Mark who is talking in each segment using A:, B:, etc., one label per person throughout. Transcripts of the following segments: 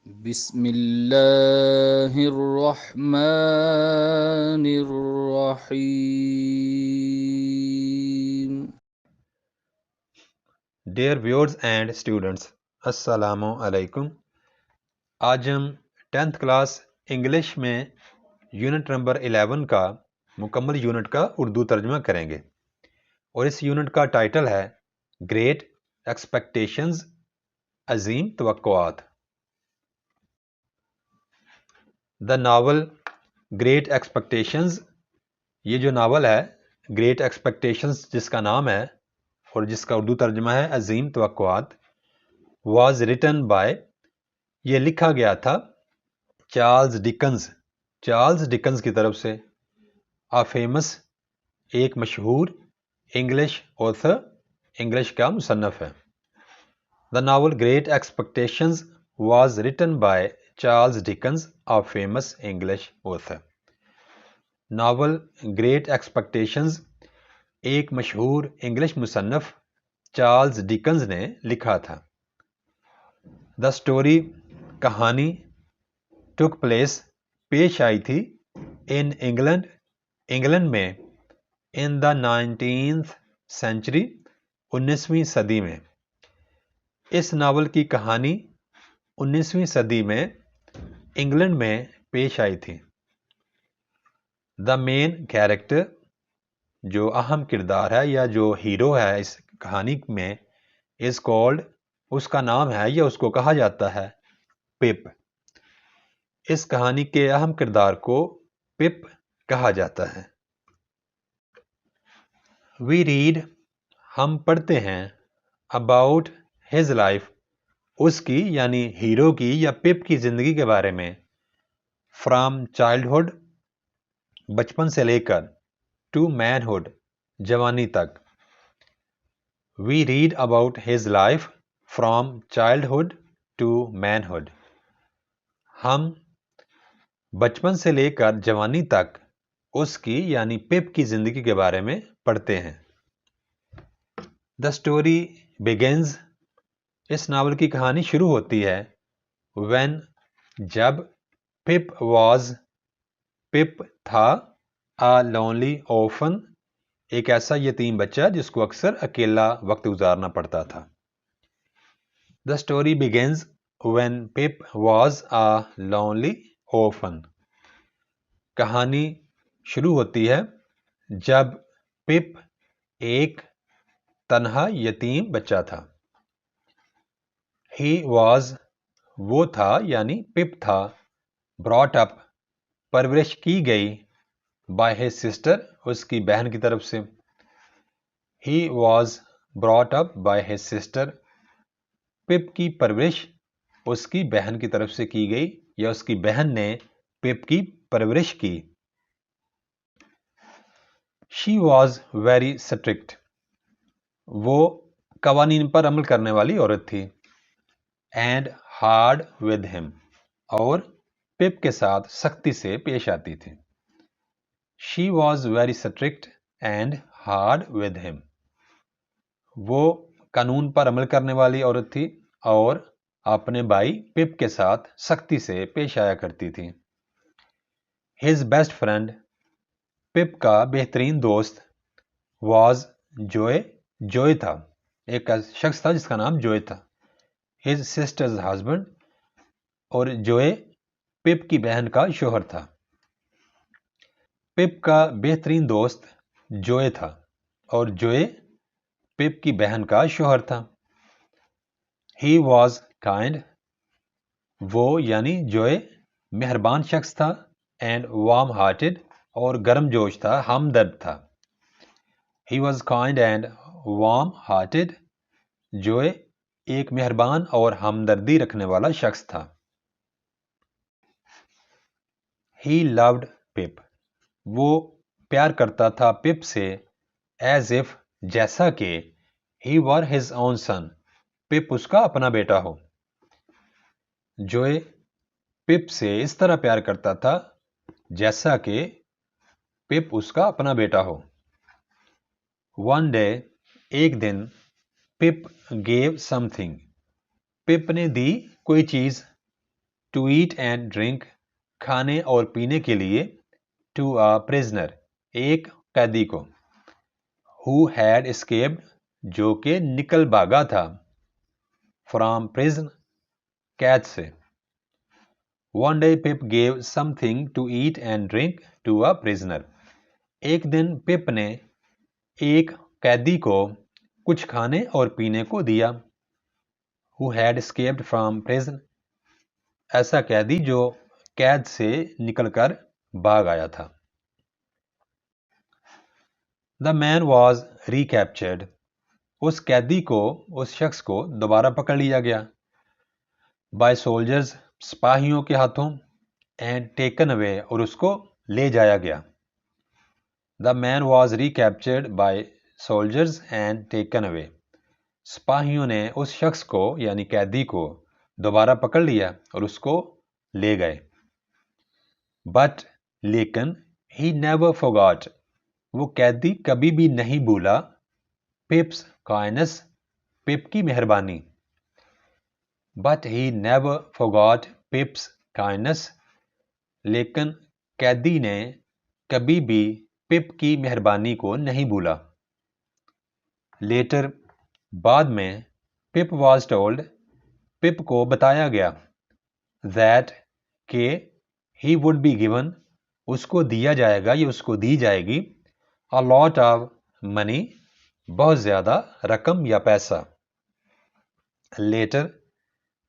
A: بسم اللہ الرحمن الرحیم.
B: ڈیئر ویورز اینڈ اسٹوڈنٹس، السلام علیکم. آج ہم 10th کلاس انگلش میں یونٹ نمبر 11 کا مکمل یونٹ کا اردو ترجمہ کریں گے، اور اس یونٹ کا ٹائٹل ہے گریٹ ایکسپیکٹیشنز، عظیم توقعات. دا ناول گریٹ ایکسپیکٹیشنز، یہ جو ناول ہے گریٹ ایکسپیکٹیشنز جس کا نام ہے اور جس کا اردو ترجمہ ہے عظیم توقعات، واز ریٹن بائی، یہ لکھا گیا تھا چارلز ڈکنز کی طرف سے. فیمس، ایک مشہور انگلش آتھر، انگلش کا مصنف ہے. The novel Great Expectations was written by Charles Dickens, famous English author. Novel Great Expectations ایک مشہور انگلش مصنف چارلز ڈکنز نے لکھا تھا. دا اسٹوری، کہانی، ٹک پلیس، پیش آئی تھی ان انگلینڈ میں ان دا 19th سینچری، 19ویں صدی میں. اس ناول کی کہانی 19ویں صدی میں انگلینڈ میں پیش آئی تھی. دا مین کیریکٹر، جو اہم کردار ہے یا جو ہیرو ہے اس کہانی میں، از کالڈ، اس کا نام ہے یا اس کو کہا جاتا ہے پپ. اس کہانی کے اہم کردار کو پپ کہا جاتا ہے. وی ریڈ، ہم پڑھتے ہیں، اباؤٹ ہز لائف، اس کی یعنی ہیرو کی یا پپ کی زندگی کے بارے میں، فرام چائلڈہڈ، بچپن سے لے کر، ٹو مینہڈ، جوانی تک. We read about his life from childhood to manhood, ہم بچپن سے لے کر جوانی تک اس کی یعنی پپ کی زندگی کے بارے میں پڑھتے ہیں. دا اسٹوری بگنز، اس ناول کی کہانی شروع ہوتی ہے وین، جب، پپ تھا لونلی orphan، ایک ایسا یتیم بچہ جس کو اکثر اکیلا وقت گزارنا پڑتا تھا. دا story begins when pip was lonely orphan، کہانی شروع ہوتی ہے جب پپ ایک تنہا یتیم بچہ تھا. ہی واز، وہ تھا یعنی پپ تھا، براٹ اپ، پرورش کی گئی، بائی ہز سسٹر، اس کی بہن کی طرف سے. He was brought up by his sister, Pip کی پرورش اس کی بہن کی طرف سے کی گئی یا اس کی بہن نے پپ کی پرورش کی. شی واز ویری اسٹرکٹ، وہ قوانین پر عمل کرنے والی عورت تھی. اینڈ ہارڈ ود ہم، اور پپ کے ساتھ سختی سے پیش آتی تھی. She was very strict and hard with ہم، وہ قانون پر عمل کرنے والی عورت تھی اور اپنے بھائی پپ کے ساتھ سختی سے پیش آیا کرتی تھی. ہز بیسٹ فرینڈ، پپ کا بہترین دوست، واز جوئے تھا، ایک شخص تھا جس کا نام جوئے تھا. ہز سسٹرز ہسبینڈ، اور جوئے پپ کی بہن کا شوہر تھا. پپ کا بہترین دوست جوئے تھا اور جوئے پپ کی بہن کا شوہر تھا. ہی واز کائنڈ، وہ یعنی جوئے مہربان شخص تھا، اینڈ وارم ہارٹڈ، اور گرم جوش تھا، ہمدرد تھا. He was kind and warm hearted, جوئے ایک مہربان اور ہمدردی رکھنے والا شخص تھا. ہی لوڈ پپ، وہ پیار کرتا تھا پپ سے، ایز اف، جیسا کہ، ہی ور ہز اون سن، پپ اس کا اپنا بیٹا ہو. جوئے پپ سے اس طرح پیار کرتا تھا جیسا کہ پپ اس کا اپنا بیٹا ہو. ون ڈے، ایک دن، پپ گیو سم تھنگ، پپ نے دی کوئی چیز، ٹو ایٹ اینڈ ڈرنک کھانے اور پینے کے لیے ٹو آ پریزنر ایک قیدی کو ہو ہیڈ اسکیپڈ جو کہ نکل بھاگا تھا فرام پریزن قید سے one day Pip give something to eat and drink to a prisoner ایک دن پپ نے ایک قیدی کو کچھ کھانے اور پینے کو دیا who had escaped from prison ایسا قیدی جو قید سے نکل کر بھاگ آیا تھا. The man was recaptured اس قیدی کو اس شخص کو دوبارہ پکڑ لیا گیا by soldiers سپاہیوں کے ہاتھوں and taken away اور اس کو لے جایا گیا. The man was recaptured by soldiers and taken away سپاہیوں نے اس شخص کو یعنی قیدی کو دوبارہ پکڑ لیا اور اس کو لے گئے. But لیکن he never forgot وہ قیدی کبھی بھی نہیں بھولا Pip's kindness پپ کی مہربانی. But he never forgot Pip's kindness لیکن قیدی نے کبھی بھی پپ کی مہربانی کو نہیں بھولا. Later بعد میں Pip was told پپ کو بتایا گیا that کہ he would be given اس کو دیا جائے گا یا اس کو دی جائے گی a lot of money بہت زیادہ رقم یا پیسہ. Later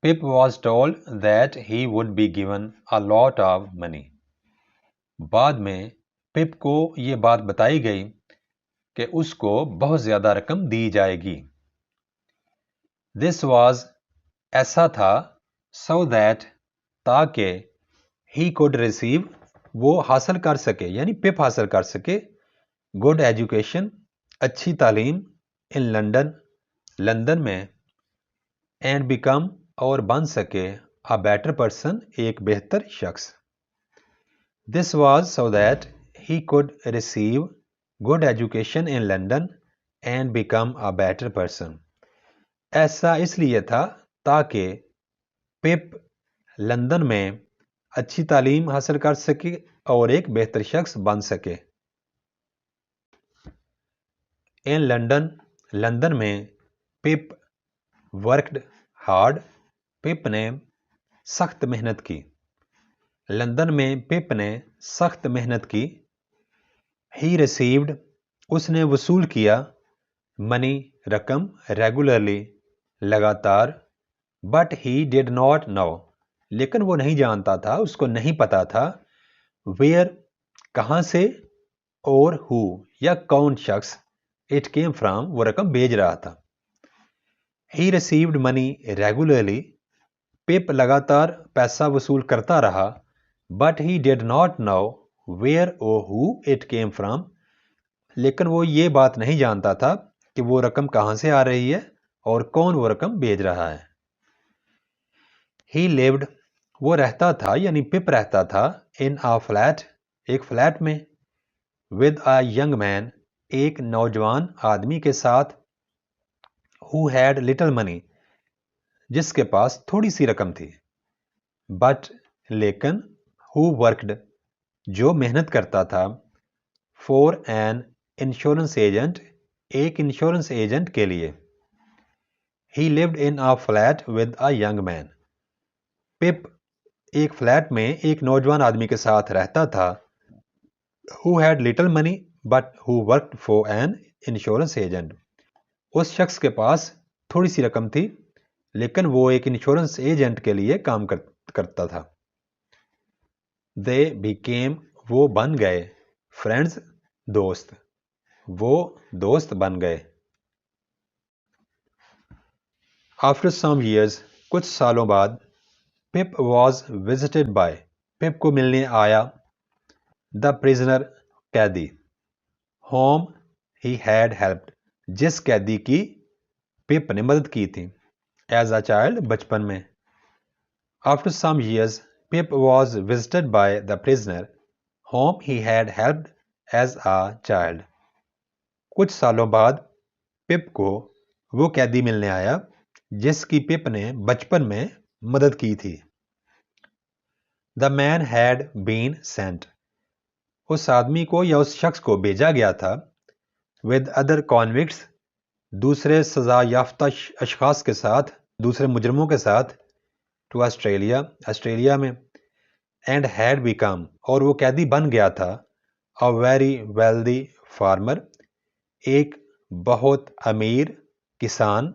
B: Pip was told that he would be given a lot of money بعد میں پپ کو یہ بات بتائی گئی کہ اس کو بہت زیادہ رقم دی جائے گی. This was ایسا تھا so that تاکہ he could receive وہ حاصل کر سکے یعنی پپ حاصل کر سکے good education اچھی تعلیم in London لندن میں and become اور بن سکے a better person ایک بہتر شخص. This was so that he could receive good education in London and become a better person. ایسا اس لیے تھا تاکہ پپ لندن میں اچھی تعلیم حاصل کر سکے اور ایک بہتر شخص بن سکے. In London لندن میں پپ worked hard پپ نے سخت محنت کی. لندن میں پپ نے سخت محنت کی. He received اس نے وصول کیا money رقم regularly لگاتار but he did not know لیکن وہ نہیں جانتا تھا اس کو نہیں پتا تھا where کہاں سے اور who یا کون شخص it came from وہ رقم بھیج رہا تھا. He received money regularly پپ لگاتار پیسہ وصول کرتا رہا but he did not know where or who it came from لیکن وہ یہ بات نہیں جانتا تھا کہ وہ رقم کہاں سے آ رہی ہے اور کون وہ رقم بھیج رہا ہے. He lived وہ رہتا تھا یعنی پپ رہتا تھا in a flat ایک فلیٹ میں with a young man ایک نوجوان آدمی کے ساتھ who had little money جس کے پاس تھوڑی سی رقم تھی. But لیکن who worked جو محنت کرتا تھا for an insurance agent ایک انشورنس ایجنٹ کے لیے. He lived in a flat with a young man پپ ایک فلیٹ میں ایک نوجوان آدمی کے ساتھ رہتا تھا who had little money but who worked for an insurance agent اس شخص کے پاس تھوڑی سی رقم تھی لیکن وہ ایک انشورنس ایجنٹ کے لیے کام کرتا تھا. They became وہ بن گئے friends دوست وہ دوست بن گئے. After some years کچھ سالوں بعد Pip was visited by پپ کو ملنے آیا the prisoner قیدی whom he had helped جس قیدی کی پپ نے مدد کی تھی as a child بچپن میں. After some years Pip was visited by the prisoner whom he had helped as a child کچھ سالوں بعد پپ کو وہ قیدی ملنے آیا جس کی پپ نے بچپن میں مدد کی تھی. The man had been sent. اس آدمی کو یا اس شخص کو بھیجا گیا تھا with other convicts, دوسرے سزا یافتہ اشخاص کے ساتھ، دوسرے مجرموں کے ساتھ، to Australia، آسٹریلیا میں، and had become، اور وہ قیدی بن گیا تھا a very wealthy farmer، ایک بہت امیر کسان،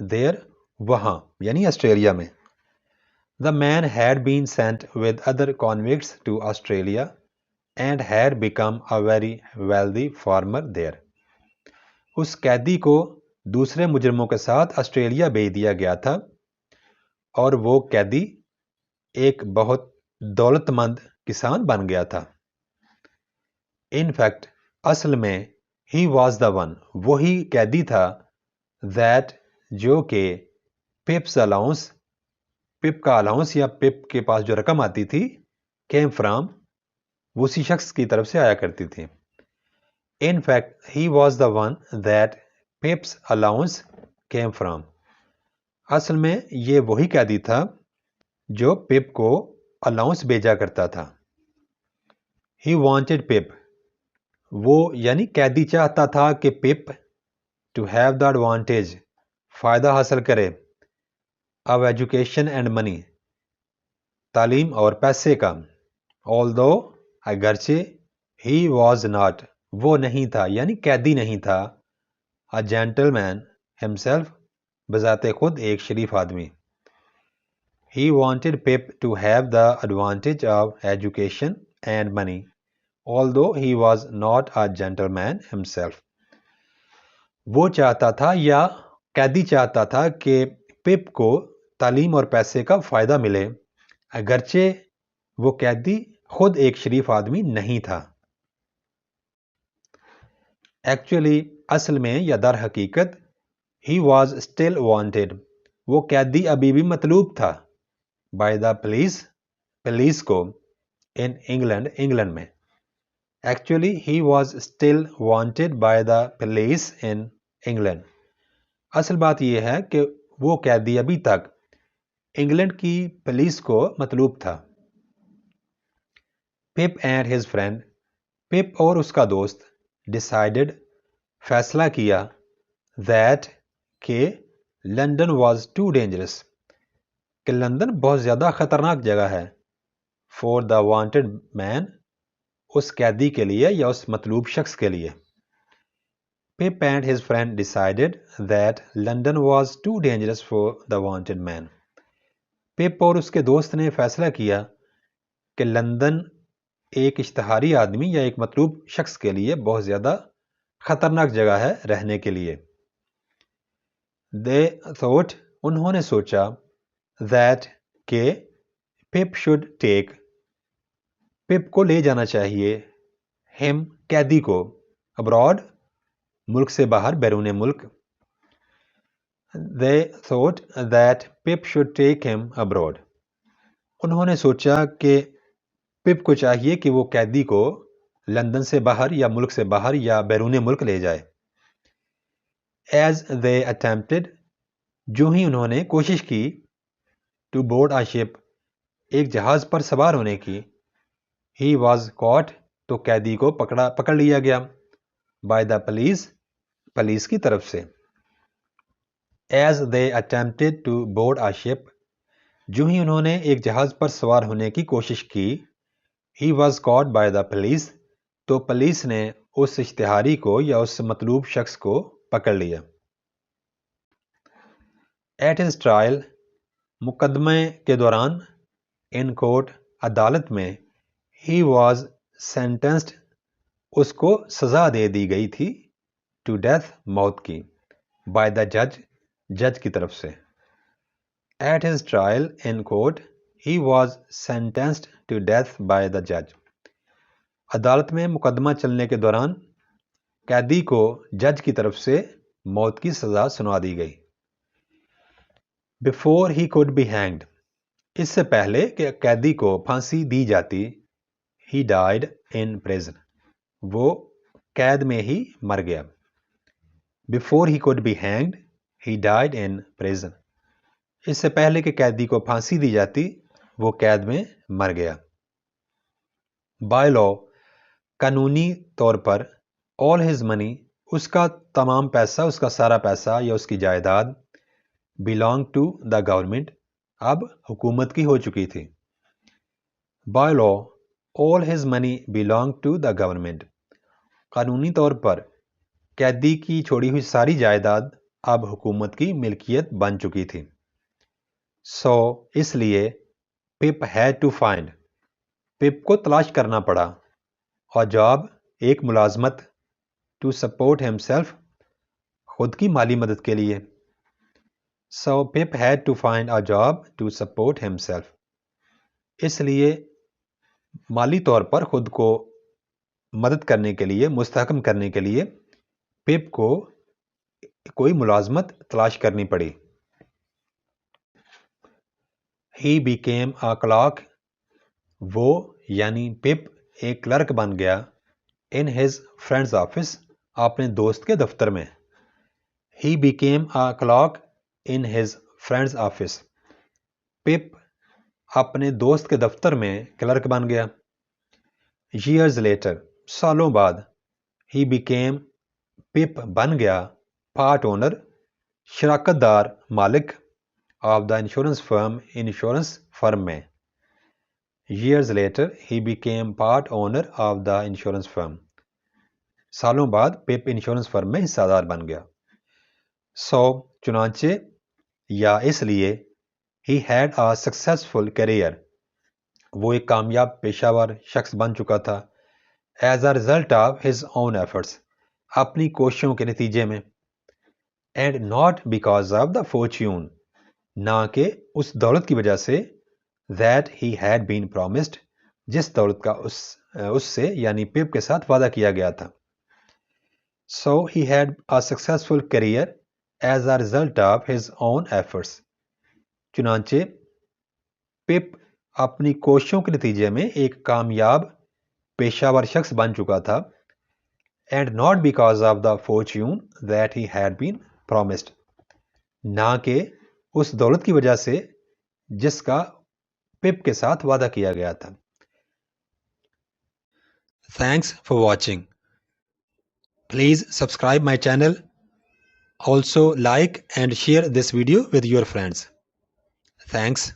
B: there، وہاں یعنی آسٹریلیا میں۔ The man had been sent with other convicts to Australia and had become a very wealthy farmer there. اس قیدی کو دوسرے مجرموں کے ساتھ آسٹریلیا بھیج دیا گیا تھا اور وہ قیدی ایک بہت دولت مند کسان بن گیا تھا۔ In fact، اصل میں he was the one، وہی قیدی تھا that، جو کہ Pip's allowance، پپ کا الاؤنس یا پپ کے پاس جو رقم آتی تھی came from، وہ اسی شخص کی طرف سے آیا کرتی تھی۔ In fact، he was the one that Pip's allowance came from، اصل میں یہ وہی قیدی تھا جو پپ کو الاؤنس بھیجا کرتا تھا۔ He wanted Pip، وہ یعنی قیدی چاہتا تھا کہ پپ to have the advantage، فائدہ حاصل کرے of education and money، تعلیم اور پیسے کا۔ although، اگرچہ he was not، وہ نہیں تھا یعنی قیدی نہیں تھا a gentleman himself، بذات خود ایک شریف آدمی۔ He wanted Pip to have the advantage of education and money although he was not a gentleman himself، وہ چاہتا تھا یا قیدی چاہتا تھا کہ پپ کو تعلیم اور پیسے کا فائدہ ملے اگرچہ وہ قیدی خود ایک شریف آدمی نہیں تھا۔ ایکچولی، اصل میں یا در حقیقت he was still wanted، وہ قیدی ابھی بھی مطلوب تھا by the police، پولیس کو in England، انگلینڈ میں۔ Actually he was still wanted by the police in England، اصل بات یہ ہے کہ وہ قیدی ابھی تک انگلینڈ کی پولیس کو مطلوب تھا۔ پپ اینڈ ہز فرینڈ، پپ اور اس کا دوست ڈیسائیڈڈ، فیصلہ کیا that، کہ لندن واز ٹو ڈینجرس، کہ لندن بہت زیادہ خطرناک جگہ ہے فور دا وانٹڈ مین، اس قیدی کے لیے یا اس مطلوب شخص کے لیے۔ Pip and his friend decided that London was too dangerous for the wanted man. پپ اور اس کے دوست نے فیصلہ کیا کہ لندن ایک اشتہاری آدمی یا ایک مطلوب شخص کے لیے بہت زیادہ خطرناک جگہ ہے رہنے کے لیے۔ They thought، انہوں نے سوچا that، کہ Pip should take، پپ کو لے جانا چاہیے him، قیدی کو abroad، ملک سے باہر، بیرون ملک۔ They thought that Pip should take him abroad، انہوں نے سوچا کہ پپ کو چاہیے کہ وہ قیدی کو لندن سے باہر یا ملک سے باہر یا بیرون ملک لے جائے۔ As they attempted، جو ہی انہوں نے کوشش کی to board a ship، ایک جہاز پر سوار ہونے کی، he was caught، تو قیدی کو پکڑ لیا گیا by the police، پولیس کی طرف سے۔ As they attempted to board a ship، جو ہی انہوں نے ایک جہاز پر سوار ہونے کی کوشش کی، he was caught by the police، تو پولیس نے اس اشتہاری کو یا اس مطلوب شخص کو پکڑ لیا۔ At his trial، مقدمے کے دوران in court، عدالت میں he was sentenced، اس کو سزا دے دی گئی تھی to death، موت کی by the judge، جج کی طرف سے۔ At his trial in court he was sentenced to death by the judge، عدالت میں مقدمہ چلنے کے دوران قیدی کو جج کی طرف سے موت کی سزا سنا دی گئی۔ Before he could be hanged، اس سے پہلے کہ قیدی کو پھانسی دی جاتی، he died in prison، وہ قید میں ہی مر گیا۔ Before he could be hanged he died in prison، اس سے پہلے کہ قیدی کو پھانسی دی جاتی وہ قید میں مر گیا. بائی لا قانونی طور پر all his money اس کا تمام پیسہ، اس کا سارا پیسہ یا اس کی جائیداد belong to the government اب حکومت کی ہو چکی تھی. By law all his money belong to the government قانونی طور پر قیدی کی چھوڑی ہوئی ساری جائیداد اب حکومت کی ملکیت بن چکی تھی. سو اس لیے پپ had to find پپ کو تلاش کرنا پڑا اور جاب ایک ملازمت ٹو سپورٹ himself خود کی مالی مدد کے لیے. سو پپ had to find a job to support himself اس لیے مالی طور پر خود کو مدد کرنے کے لیے، مستحکم کرنے کے لیے پپ کو کوئی ملازمت تلاش کرنی پڑی. He became a clerk وہ یعنی پپ ایک کلرک بن گیا in his friend's office اپنے دوست کے دفتر میں. He became a clerk in his friend's office پپ اپنے دوست کے دفتر میں کلرک بن گیا. Years later سالوں بعد he became پپ بن گیا پارٹ اونر شراکت دار مالک of the insurance firm insurance firm میں. Years later he became part owner of the insurance firm سالوں بعد پپ انشورنس فرم میں حصہ دار بن گیا. سو چنانچہ یا اس لیے he had a successful career وہ ایک کامیاب پیشہ ور شخص بن چکا تھا as a result of his own efforts اپنی کوششوں کے نتیجے میں and not because of the fortune نہ کہ اس دولت کی وجہ سے that he had been promised جس دولت کا اس سے یعنی پپ کے ساتھ وعدہ کیا گیا تھا. So he had a successful career as a result of his own efforts چنانچہ پپ اپنی کوششوں کے نتیجے میں ایک کامیاب پیشہ ور شخص بن چکا تھا and not because of the fortune that he had been promised نہ کہ اس دولت کی وجہ سے جس کا پپ کے ساتھ وعدہ کیا گیا تھا. Thanks for watching. Please subscribe my channel. Also like and share this video with your friends. Thanks.